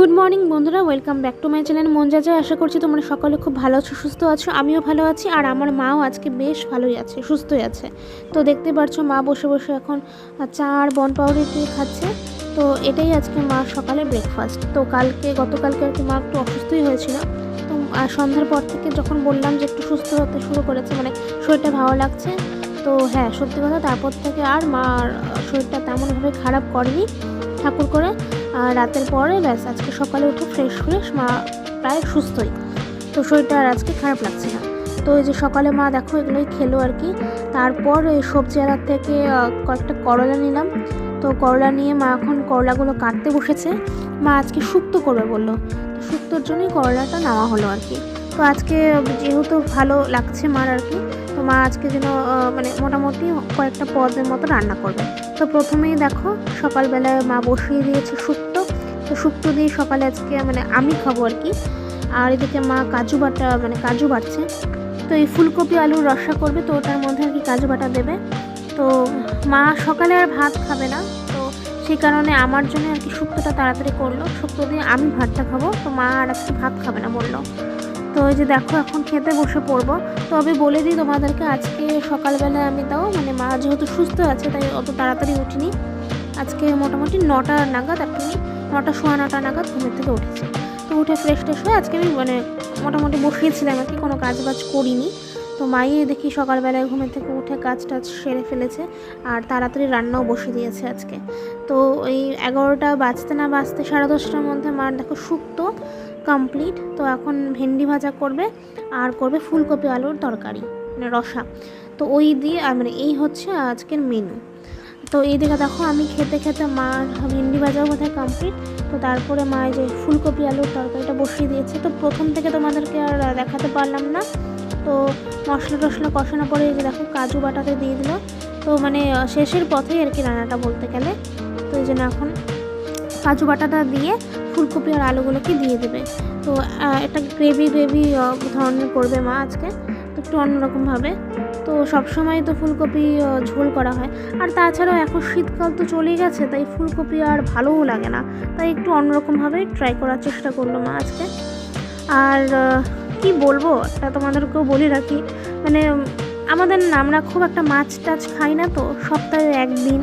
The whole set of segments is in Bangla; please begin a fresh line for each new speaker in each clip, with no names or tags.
গুড মর্নিং বন্ধুরা, welcome back to my channel মন যা যায়। আশা করছি তোমরা সকালে খুব ভালো আছো, সুস্থ আছো। আমিও ভালো আছি, আর আমার মাও আজকে বেশ ভালোই আছে, সুস্থই আছে। তো দেখতে পাচ্ছো মা বসে বসে এখন চা আর বন পাউরুটি খাচ্ছে। তো এটাই আজকে মা সকালে ব্রেকফাস্ট। তো গতকালকে আর কি মা একটু অসুস্থই হয়েছিল। তো সন্ধ্যার পর থেকে যখন বললাম যে একটু সুস্থ হতে শুরু করেছে, মানে শরীরটা ভালো লাগছে, তো হ্যাঁ সত্যি কথা, তারপর থেকে আর মার শরীরটা তেমনভাবে খারাপ করেনি, ঠাকুর করে। আর রাতের পরে ব্যাস আজকে সকালে উঠে ফ্রেশ মা প্রায় সুস্থই। তো শরীরটা আর আজকে খারাপ লাগছে না। তো এই যে সকালে মা দেখো এগুলোই খেলো আর কি। তারপর এই সবজি আড়ার থেকে কয়েকটা করলা নিলাম। তো করলা নিয়ে মা এখন করলাগুলো কাটতে বসেছে। মা আজকে শুক্তো করবে বললো, তো শুক্তোর জন্যই করলাটা নেওয়া হলো আর কি। তো আজকে যেহেতু ভালো লাগছে মার আর কি, তো মা আজকে যেন মানে মোটামুটি কয়েকটা পদের মতো রান্না করবে। তো প্রথমেই দেখো সকালবেলায় মা বসিয়ে দিয়েছে শুক্তো। তো শুক্তো দিয়ে সকালে আজকে মানে আমি খাবো আর কি। আর এদিকে মা কাজু বাটছে। তো এই ফুলকপি আলুর রসা করবে, তো ওটার মধ্যে আর কি কাজু বাটা দেবে। তো মা সকালে আর ভাত খাবে না, তো সেই কারণে আমার জন্য আর কি শুক্তোটা তাড়াতাড়ি করলো। শুক্তো দিয়ে আমি ভাতটা খাবো, তো মা আর আজকে ভাত খাবে না বললো। তো এই যে দেখো এখন খেতে বসে পড়বো। তো আমি বলে দিই তোমাদেরকে, আজকে সকালবেলায় আমি তাও মানে মা যেহেতু সুস্থ আছে তাই অত তাড়াতাড়ি উঠিনি। আজকে মোটামুটি 9টা নাগাদ, আর কি 9টা সোয়া 9টা নাগাদ ঘুমের থেকে উঠেছি। তো উঠে ফ্রেশ হয়ে আজকে আমি মানে মোটামুটি বসিয়েছিলাম আর কি, কোনো কাজবাজ করিনি। তো মাই দেখি সকালবেলায় ঘুমের থেকে উঠে কাজ টাজ সেরে ফেলেছে, আর তাড়াতাড়ি রান্নাও বসিয়ে দিয়েছে আজকে। তো এই 11টা বাজতে না বাজতে 10:30টার মধ্যে মার দেখো শুক্তো কমপ্লিট। তো এখন ভেন্ডি ভাজা করবে, আর করবে ফুলকপি আলুর তরকারি মানে রসা। তো ওই দিয়ে মানে এই হচ্ছে আজকের মেনু। তো এই দিকে দেখো আমি খেতে মার ভেন্ডি ভাজাও বোধহয় কমপ্লিট। তো তারপরে মা যে ফুলকপি আলুর তরকারিটা বসিয়ে দিয়েছে। তো প্রথম থেকে তোমাদেরকে আর দেখাতে পারলাম না। তো মশলা টশলা কষানো পরে এই যে দেখো কাজু বাটাতে দিয়ে দিল। তো মানে শেষের পথেই আর কি রান্নাটা বলতে গেলে। তো এই জন্য এখন কাজু বাটাটা দিয়ে ফুলকপি আর আলুগুলোকে দিয়ে দেবে। তো একটা গ্রেভি ধরনের করবে মা আজকে, তো একটু অন্যরকমভাবে। তো সবসময় তো ফুলকপি ঝোল করা হয়, আর তাছাড়াও এখন শীতকাল তো চলেই গেছে, তাই ফুলকপি আর ভালোও লাগে না, তাই একটু অন্যরকমভাবে ট্রাই করার চেষ্টা করলো মা আজকে। আর কি বলবো, একটা তোমাদেরকেও বলি রাখি, মানে আমরা খুব একটা মাছ টাছ খাই না, তো সপ্তাহে একদিন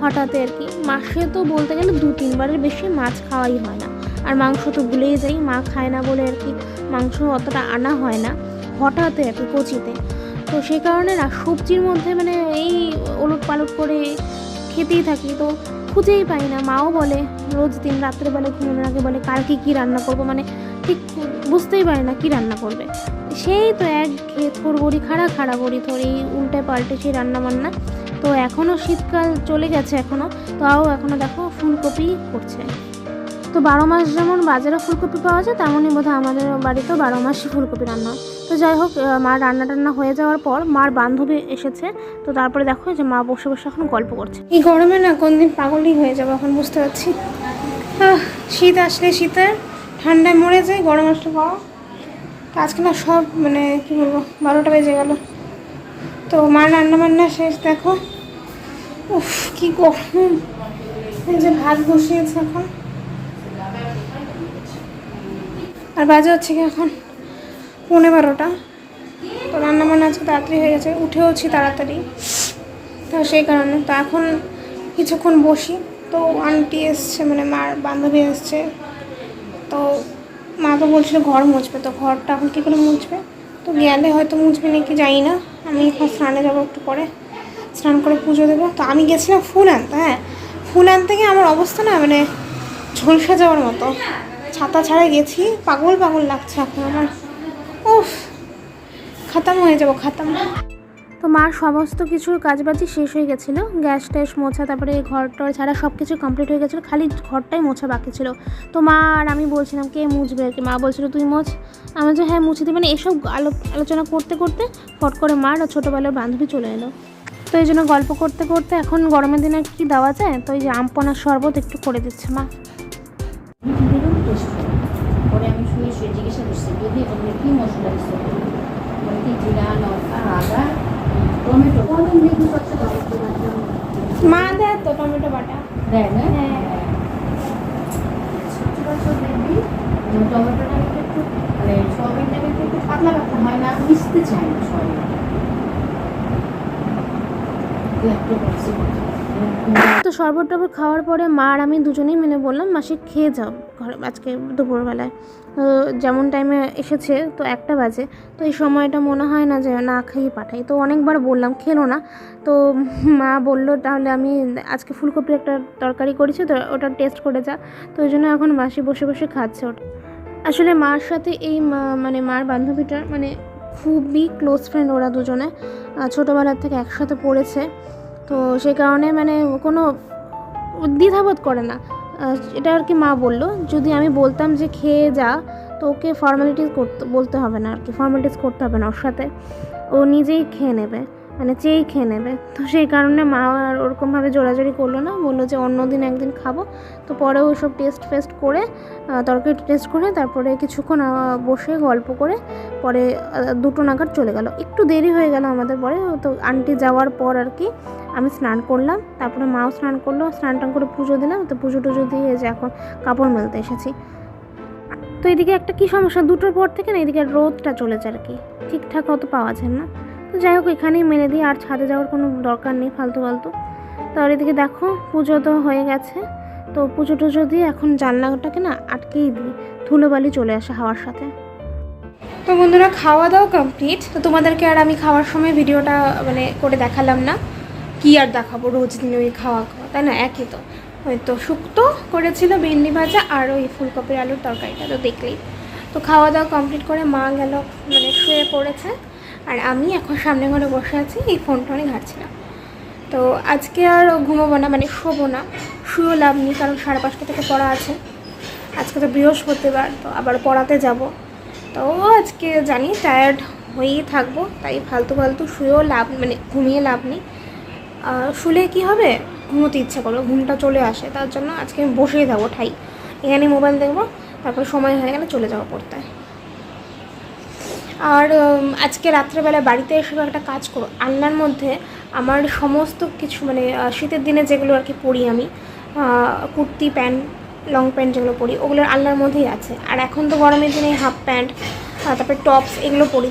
হঠাৎ আর কি। মাসে তো বলতে গেলে 2-3বারের বেশি মাছ খাওয়াই হয় না। আর মাংস তো ভুলেই যাই, মা খায় না বলে আর কি মাংস অতটা আনা হয় না, হঠাৎ আর কি কচিতে। তো সেই কারণে না সবজির মধ্যে মানে এই ওলট পালট করে খেতেই থাকি, তো খুঁজেই পাই না। মাও বলে রোজ দিন রাত্রেবেলা ঘুমানোর আগে বলে কালকে কী রান্না করবো, মানে ঠিক বুঝতেই পারে না কী রান্না করবে। সেই তো এক থোর বড়ি খাড়া বড়ি থোর এই উল্টে পাল্টে সেই রান্না বান্না। তো এখনও শীতকাল চলে গেছে তাও এখনও দেখো ফুলকপি করছে। তো 12 মাস যেমন বাজারে ফুলকপি পাওয়া যায়, তেমনই বোধহয় আমাদের বাড়িতেও 12 মাসই ফুলকপি রান্না। তো যাই হোক, মার রান্না হয়ে যাওয়ার পর মার বান্ধবী এসেছে। তো তারপরে দেখো যে মা বসে এখন গল্প করছে। এই গরমে না কোন দিন পাগলই হয়ে যাবে এখন বুঝতে পারছি। শীত আসলে শীতের ঠান্ডায় মরে যায়, গরম আসলে গরম। তো আজকে না সব মানে কী বলবো, 12টা বেজে গেল। তো মার রান্না শেষ দেখো। উফ কী গরম। এই যে ভাত বসিয়েছে এখন, আর বাজে হচ্ছে কি এখন 11:15। তো রান্নাবান্না আজকে তাড়াতাড়ি হয়ে গেছে, উঠেওছি তাড়াতাড়ি, তো সেই কারণে। তো এখন কিছুক্ষণ বসি। তো আন্টি এসছে, মানে মার বান্ধবী এসছে। তো মা তো বলছিল ঘর মুছবে, তো ঘরটা এখন কী করে মুছবে, তো গেলে হয়তো মুছবে নাকি জানি না। আমি এখন স্নানে যাবো, একটু পরে স্নান করে পুজো দেবো। তো আমি গেছিলাম ফুল আনতে। ফুল আনতে গিয়ে আমার অবস্থা না মানে ঝলসে যাওয়ার মতো, ছাতা ছাড়া গেছি, পাগল লাগছে এখন আমার। উফ খতম হয়ে যাবো। তো মার সমস্ত কিছুর কাজবাজি শেষ হয়ে গেছিলো, গ্যাস ট্যাস মোছা, তারপরে ঘরটা ছাড়া সব কিছু কমপ্লিট হয়ে গেছিলো, খালি ঘরটাই মোছা বাকি ছিল। তো মা আর আমি বলছিলাম কে মুছবে আর কি, মা বলছিল তুই মোছ। আমি যে হ্যাঁ মুছে দিই, মানে এসব আলোচনা করতে ফট করে মার আর ছোটোবেলার বান্ধবী চলে এলো। তো এই জন্য গল্প করতে এখন গরমের দিনে কী দেওয়া যায়, তো এই যে আমপনার শরবত একটু করে দিচ্ছে মা।
পরে আমি শুয়ে জিজ্ঞাসা করছি যদি ওখানে কী মশলা দিচ্ছে, বলতে জিরা লঙ্কা আদা টমেটো
মা দেয় তো টমেটো বাটা
দেয় না।
হ্যাঁ
মিশ্র দিবি, টমেটোটা কিন্তু একটু মানে সয়াবিনটা কিন্তু একটু পাতলা পাতলা হয় না, মিশতে চায় না সয়াবিন একটু করছি।
তো শরবত টরবত খাওয়ার পরে মা আর আমি দুজনেই মিলে বললাম মাসি খেয়ে যাও ঘরে আজকে দুপুরবেলায়। যেমন টাইমে এসেছে তো 1টা বাজে, তো এই সময়টা মনে হয় না যে না খেয়ে পাঠাই। তো অনেকবার বললাম খেলো না, তো মা বললো তাহলে আমি আজকে ফুলকপি একটা তরকারি করেছি তো ওটা টেস্ট করে যা। তো ওই জন্য এখন মাসি বসে বসে খাচ্ছে ওটা। আসলে মার সাথে এই মানে মার বান্ধবীটার মানে খুবই ক্লোজ ফ্রেন্ড ওরা দুজনে, ছোটোবেলার থেকে একসাথে পড়েছে। তো সেই কারণে মানে কোনো দ্বিধাবোধ করে না। এটা আর কি মা বললো যদি আমি বলতাম যে খেয়ে যা, তো ওকে ফর্মালিটিস বলতে হবে না আর কি, ফর্মালিটিস করতে হবে না ওর সাথে, ও নিজেই খেয়ে নেবে, মানে চেয়েই খেয়ে নেবে। তো সেই কারণে মা আর ওরকমভাবে জোরাজোরি করলো না, বললো যে অন্য দিন একদিন খাবো। তো পরে ওই সব টেস্ট করে তরকারি টেস্ট করে তারপরে কিছুক্ষণ বসে গল্প করে পরে 2টো নাগাদ চলে গেল। একটু দেরি হয়ে গেল আমাদের পরে, তো আন্টি যাওয়ার পর আর কি আমি স্নান করলাম, তারপরে মাও স্নান করলো, স্নান টান করে পুজো দিলাম। তো পুজো টুজো দিয়ে যে এখন কাপড় মেলতে এসেছি। তো এদিকে একটা কী সমস্যা, 2টোর পর থেকে না এদিকে রোদটা চলেছে আর কি, ঠিকঠাক অত পাওয়া যায় না। তো যাই হোক এখানেই মেনে দিই, আর ছাদে যাওয়ার কোনো দরকার নেই ফালতু। তো আর এদিকে দেখো পুজো তো হয়ে গেছে, তো পুজো টুজো দিয়ে এখন জানলাটাকে না আটকেই দিই, ধুলোবালি চলে আসে হাওয়ার সাথে। তো বন্ধুরা খাওয়া দাওয়া কমপ্লিট। তো তোমাদেরকে আর আমি খাওয়ার সময় ভিডিওটা মানে করে দেখালাম না, কি আর দেখাবো, রোজ দিন ওই খাওয়া তাই না, একই তো। ওই তো শুক্তো করেছিল, ভেন্ডি ভাজা আর ওই ফুলকপির আলুর তরকারিটা তো দেখলেই। তো খাওয়া দাওয়া কমপ্লিট করে মা গেল মানে শুয়ে পড়েছে, আর আমি এখন সামনে ঘরে বসে আছি, এই ফোনটা অনেক ঘাটছিলাম। তো আজকে আর ঘুমোবো না, মানে শোবো না, শুয়েও লাভ নেই, কারণ 5:30 থেকে পড়া আছে। আজকে তো বৃহস্পতিবার, তো আবার পড়াতে যাব। তো আজকে জানি টায়ার্ড হয়েই থাকবো, তাই ফালতু শুয়েও লাভ মানে ঘুমিয়ে লাভ নেই। শুলে কি হবে, ঘুমোতে ইচ্ছা করবে, ঘুমটা চলে আসে, তার জন্য আজকে আমি বসেই থাকবো ঠাই, এখানে মোবাইল দেখবো, তারপর সময় হয়ে গেলে চলে যাবো পড়তে। আর আজকে রাত্রেবেলা বাড়িতে এসে একটা কাজ করো, আলনার মধ্যে আমার সমস্ত কিছু মানে শীতের দিনে যেগুলো আর কি পরি আমি, কুর্তি প্যান্ট লং প্যান্ট যেগুলো পরি ওগুলোর আলনার মধ্যেই আছে। আর এখন তো গরমের দিনে হাফ প্যান্ট তারপরে টপস এগুলো পরি,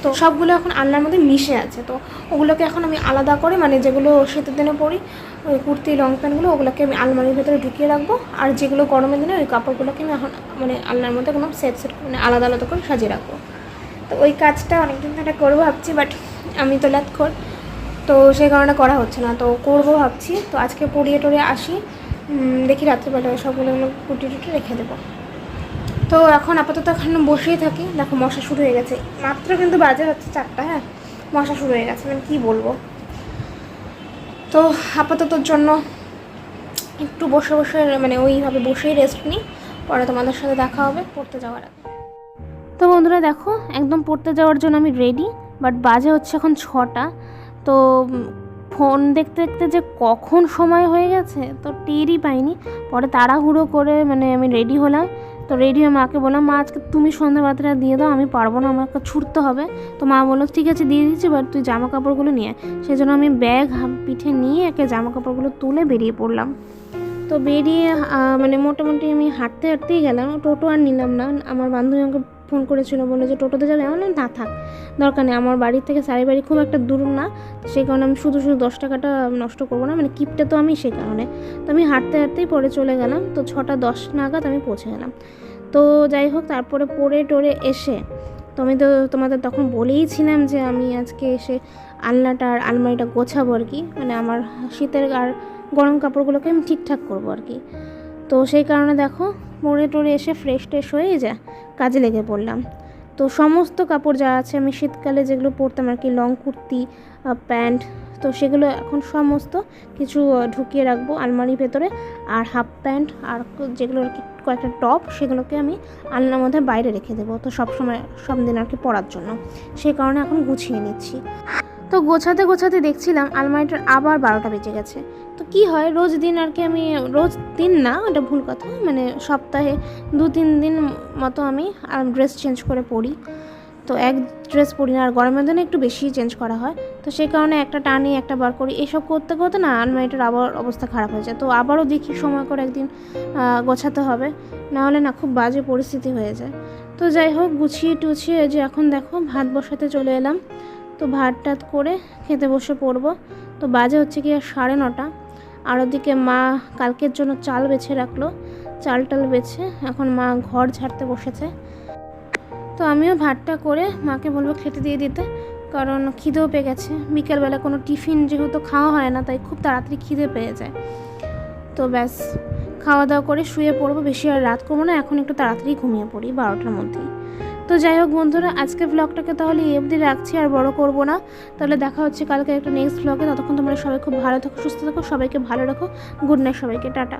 তো সবগুলো এখন আলনার মধ্যে মিশে আছে। তো ওগুলোকে এখন আমি আলাদা করে মানে যেগুলো শীতের দিনে পরি ওই কুর্তি লং প্যান্টগুলো ওগুলোকে আমি আলমারির ভেতরে ঢুকিয়ে রাখবো, আর যেগুলো গরমের দিনে ওই কাপড়গুলোকে আমি এখন মানে আলনার মধ্যে কোনো সেট মানে আলাদা করে সাজিয়ে রাখবো। তো ওই কাজটা অনেকদিন ধরে করবো ভাবছি, বাট আমি তো ল্যাথখোর, তো সেই কারণে করা হচ্ছে না। তো করবো ভাবছি, তো আজকে পড়িয়ে টড়িয়ে আসি, দেখি রাত্রিবেলা সবগুলো কুটি টুটি রেখে দেবো। তো এখন আপাতত এখানে বসেই থাকি। দেখো মশা শুরু হয়ে গেছে, মাত্র কিন্তু বাজে হচ্ছে 4টা, হ্যাঁ মশা শুরু হয়ে গেছে, মানে কী বলবো। তো আপাততর জন্য একটু বসে মানে ওইভাবে বসেই রেস্ট নিই, পরে তোমাদের সাথে দেখা হবে পড়তে যাওয়ার আগে। তো বন্ধুরা দেখো একদম পড়তে যাওয়ার জন্য আমি রেডি, বাট বাজে হচ্ছে এখন 6টা। তো ফোন দেখতে দেখতে যে কখন সময় হয়ে গেছে তো টেরই পাইনি। পরে তাড়াহুড়ো করে মানে আমি রেডি হলাম। তো রেডি হয়ে মাকে বললাম মা আজকে তুমি সন্ধ্যাবাতিটা দিয়ে দাও, আমি পারবো না, আমাকে ছুটতে হবে। তো মা বললো ঠিক আছে দিয়ে দিচ্ছি, বাট তুই জামা কাপড়গুলো নিয়ে। সেই জন্য আমি ব্যাগ পিঠে নিয়ে একে জামা কাপড়গুলো তুলে বেরিয়ে পড়লাম। তো বেরিয়ে মানে মোটামুটি আমি হাঁটতেই গেলাম, টোটো আর নিলাম না। আমার বান্ধবী আমাকে ফোন করেছিল, বললো যে টোটোতে যাবে, এমন না থাক দরকার নেই, আমার বাড়ি থেকে সারি বাড়ি খুব একটা দূর না, সেই কারণে আমি শুধু 10 টাকাটা নষ্ট করবো না, মানে কিপটা তো আমি সেই কারণে। তো আমি হাঁটতেই পরে চলে গেলাম। তো 6:10 নাগাদ আমি পৌঁছে গেলাম। তো যাই হোক তারপরে পড়ে টোরে এসে তো আমি তো তোমাদের তখন বলেইছিলাম যে আমি আজকে এসে আলনাটা আর আলমারিটা গোছাবো আর কি, মানে আমার শীতের আর গরম কাপড়গুলোকে আমি ঠিকঠাক করবো আর কি। তো সেই কারণে দেখো পরে টোরে এসে ফ্রেশ হয়ে কাজে লেগে পড়লাম। তো সমস্ত কাপড় যা আছে আমি শীতকালে যেগুলো পরতাম আর কি, লং কুর্তি প্যান্ট, তো সেগুলো এখন সমস্ত কিছু ঢুকিয়ে রাখবো আলমারির ভেতরে। আর হাফ প্যান্ট আর যেগুলো আর কি কয়েকটা টপ সেগুলোকে আমি আলনার মধ্যে বাইরে রেখে দেবো, তো সব দিন আর কি পরার জন্য। সেই কারণে এখন গুছিয়ে নিচ্ছি। তো গোছাতে দেখছিলাম আলমারিটার আবার 12টা বেজে গেছে। তো কি হয় রোজ দিন আর কি, আমি রোজ দিন না, এটা ভুল কথা, মানে সপ্তাহে 2-3 দিন মতো আমি ড্রেস চেঞ্জ করে পরি। তো এক ড্রেস পরি না, আর গরমের দিনে একটু বেশি চেঞ্জ করা হয়, তো সেই কারণে একটা টানি একটা বার করি। এসব করতে করতে না আলমারিটার আবার অবস্থা খারাপ হয়ে যায়। তো আবারও দেখি সময় করে একদিন গোছাতে হবে, নাহলে না খুব বাজে পরিস্থিতি হয়ে যায়। তো যাই হোক, গুছিয়ে টুছিয়ে যে এখন দেখো ভাত বসাতে চলে এলাম। তো ভাত টাত করে খেতে বসে পড়বো। তো বাজে হচ্ছে কি 9:30, আর ওদিকে মা কালকের জন্য চাল বেছে রাখলো, চাল টাল বেছে এখন মা ঘর ঝাড়তে বসেছে। তো আমিও ভাতটা করে মাকে বলবো খেতে দিয়ে দিতে, কারণ খিদেও পেয়ে গেছে। বিকেলবেলা কোনো টিফিন যেহেতু খাওয়া হয় না, তাই খুব তাড়াতাড়ি খিদে পেয়ে যায়। তো ব্যাস খাওয়া দাওয়া করে শুয়ে পড়বো, বেশি আর রাত করবো না, এখন একটু তাড়াতাড়ি ঘুমিয়ে পড়ি 12টার মধ্যেই। তো যাই হোক বন্ধুরা, আজকে ব্লগটাকে তাহলে এই অবধি রাখছি, আর বড় করব না। তাহলে দেখা হচ্ছে কালকে একটা নেক্সট ব্লগে। ততক্ষণ তোমরা সবাই খুব ভালো থাকো, সুস্থ থাকো, সবাইকে ভালো রাখো। গুড নাইট সবাইকে, টাটা।